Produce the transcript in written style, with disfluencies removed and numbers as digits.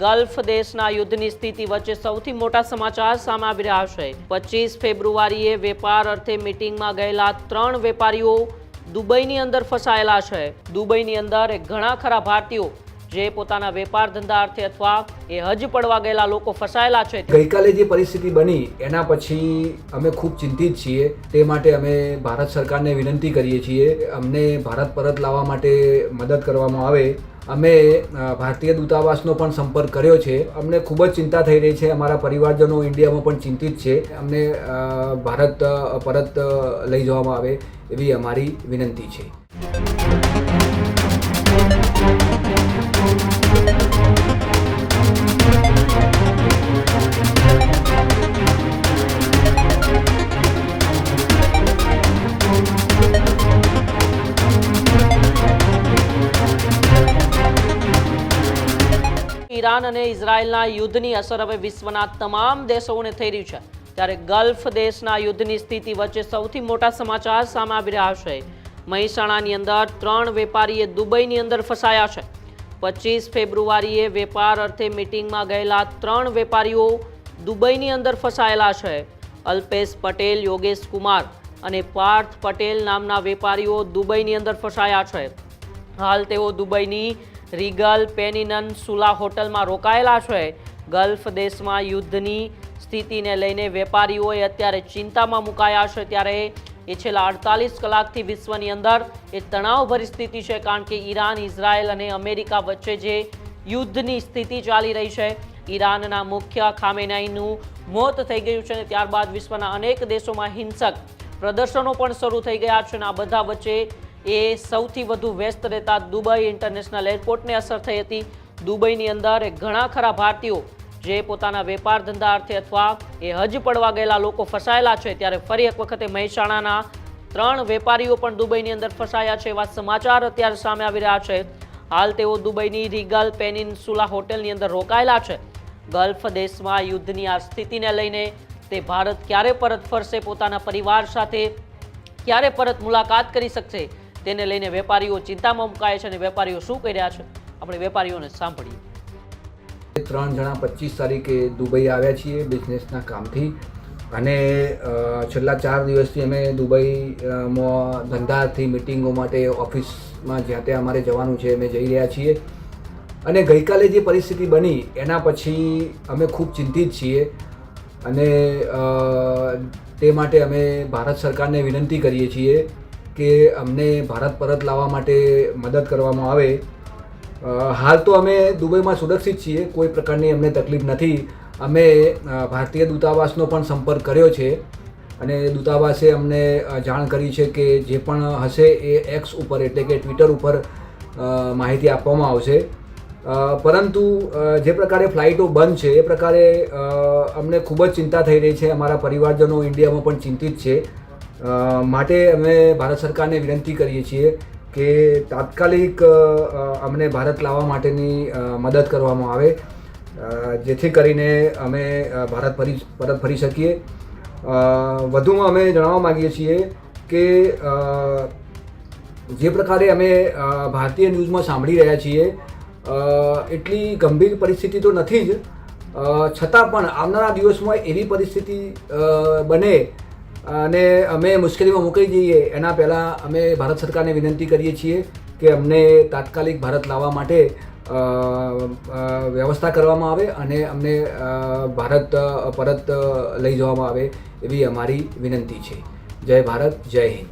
Gulf દેશના યુદ્ધની સ્થિતિ વચ્ચે સૌથી મોટા સમાચાર સામે આવી રહ્યા છે। 25 ફેબ્રુઆરીએ વેપાર અર્થે મીટિંગમાં ગયેલા 3 વેપારીઓ દુબઈની અંદર ફસાયેલા છે। દુબઈની અંદર ઘણા ખરા ભારતીયો જે પોતાના વેપાર ધંધા અર્થે અથવા એ હજ પડવા ગયેલા લોકો ફસાયેલા છે। ગઈકાલે જે પરિસ્થિતિ બની એના પછી અમે ખૂબ ચિંતિત છીએ। તે માટે અમે ભારત સરકારને વિનંતી કરીએ છીએ અમને ભારત પરત લાવવા માટે મદદ કરવામાં આવે। અમે ભારતીય દૂતાવાસનો પણ સંપર્ક કર્યો છે। અમને ખૂબ જ ચિંતા થઈ રહી છે। અમારા પરિવારજનો ઇન્ડિયામાં પણ ચિંતિત છે। અમને ભારત પરત લઈ જવામાં આવે એવી અમારી વિનંતી છે। ઈરાન અને ઇઝરાયલના યુદ્ધની અસર હવે વિશ્વના તમામ દેશોને થઈ રહી છે। ત્યારે ગલ્ફ દેશના યુદ્ધની સ્થિતિ વચ્ચે સૌથી મોટા સમાચાર સામે આવી રહ્યા છે। મહેસાણાની અંદર 3 વેપારીએ દુબઈની અંદર ફસાયા છે। 25 ફેબ્રુઆરીએ વેપાર અર્થે મીટિંગમાં ગયેલા 3 વેપારીઓ દુબઈની અંદર ફસાયેલા છે। અલ્પેશ પટેલ, યોગેશ કુમાર અને પાર્થ પટેલ નામના વેપારીઓ દુબઈની અંદર ફસાયા છે। હાલ તેઓ દુબઈની રીગલ પેનિનસુલા હોટલમાં રોકાયેલા છે। ગલ્ફ દેશમાં યુદ્ધની સ્થિતિને લઈને વેપારીઓએ અત્યારે ચિંતામાં મુકાયા છે। ત્યારે એ છેલ્લા 48 કલાકથી વિશ્વની અંદર એ તણાવભરી સ્થિતિ છે, કારણ કે ઈરાન, ઇઝરાયલ અને અમેરિકા વચ્ચે જે યુદ્ધની સ્થિતિ ચાલી રહી છે, ઈરાનના મુખ્ય ખામેનાઈનું મોત થઈ ગયું છે અને ત્યારબાદ વિશ્વના અનેક દેશોમાં હિંસક પ્રદર્શનો પણ શરૂ થઈ ગયા છે અને આ બધા વચ્ચે એ સૌથી વધુ વ્યસ્ત રહેતા દુબઈ ઇન્ટરનેશનલ એરપોર્ટને અસર થઈ હતી। દુબઈની અંદર ઘણા ખરા ભારતીયો જે પોતાના વેપાર ધંધા અર્થે અથવા એ હજ પડવા ગયેલા લોકો ફસાયેલા છે। ત્યારે ફરી એક વખતે મહેસાણાના 3 વેપારીઓ પણ દુબઈની અંદર ફસાયા છે એવા સમાચાર અત્યારે સામે આવી રહ્યા છે। હાલ તેઓ દુબઈની રીગલ પેનિનસુલા હોટેલની અંદર રોકાયેલા છે। ગલ્ફ દેશમાં યુદ્ધની આ સ્થિતિને લઈને તે ભારત ક્યારે પરત ફરશે, પોતાના પરિવાર સાથે ક્યારે પરત મુલાકાત કરી શકશે, તેને લઈને વેપારીઓ ચિંતામાં મુકાય છે અને વેપારીઓ શું કહી રહ્યા છે આપણે વેપારીઓને સાંભળીએ। 3 જણા 25 તારીખે દુબઈ આવ્યા છીએ બિઝનેસના કામથી અને છેલ્લા 4 દિવસથી અમે દુબઈમાં ધંધાથી મિટિંગો માટે ઓફિસમાં જ્યાં ત્યાં અમારે જવાનું છે અમે જઈ રહ્યા છીએ। અને ગઈકાલે જે પરિસ્થિતિ બની એના પછી અમે ખૂબ ચિંતિત છીએ અને તે માટે અમે ભારત સરકારને વિનંતી કરીએ છીએ કે અમને ભારત પરત લાવવા માટે મદદ કરવામાં આવે। હાલ તો અમે દુબઈમાં સુરક્ષિત છીએ, કોઈ પ્રકારની અમને તકલીફ નથી। અમે ભારતીય દૂતાવાસનો પણ સંપર્ક કર્યો છે અને દૂતાવાસે અમને જાણ કરી છે કે જે પણ હશે એ એક્સ ઉપર એટલે કે ટ્વિટર ઉપર માહિતી આપવામાં આવશે। પરંતુ જે પ્રકારે ફ્લાઇટો બંધ છે એ પ્રકારે અમને ખૂબ જ ચિંતા થઈ રહી છે। અમારા પરિવારજનો ઇન્ડિયામાં પણ ચિંતિત છે। માટે અમે ભારત સરકારને વિનંતી કરીએ છીએ કે તાત્કાલિક અમને ભારત લાવવા માટેની મદદ કરવામાં આવે, જેથી કરીને અમે ભારત પરત ફરી શકીએ। વધુમાં અમે જણાવવા માગીએ છીએ કે જે પ્રકારે અમે ભારતીય ન્યૂઝમાં સાંભળી રહ્યા છીએ એટલી ગંભીર પરિસ્થિતિ તો નથી જ, છતાં પણ આવનારા દિવસમાં એવી પરિસ્થિતિ બને અને અમે મુશ્કેલીમાં મુકાઈ જઈએ એના પહેલાં અમે ભારત સરકારને વિનંતી કરીએ છીએ કે અમને તાત્કાલિક ભારત લાવવા માટે વ્યવસ્થા કરવામાં આવે અને અમને ભારત પરત લઈ જવામાં આવે એવી અમારી વિનંતી છે। જય ભારત, જય હિન્દ।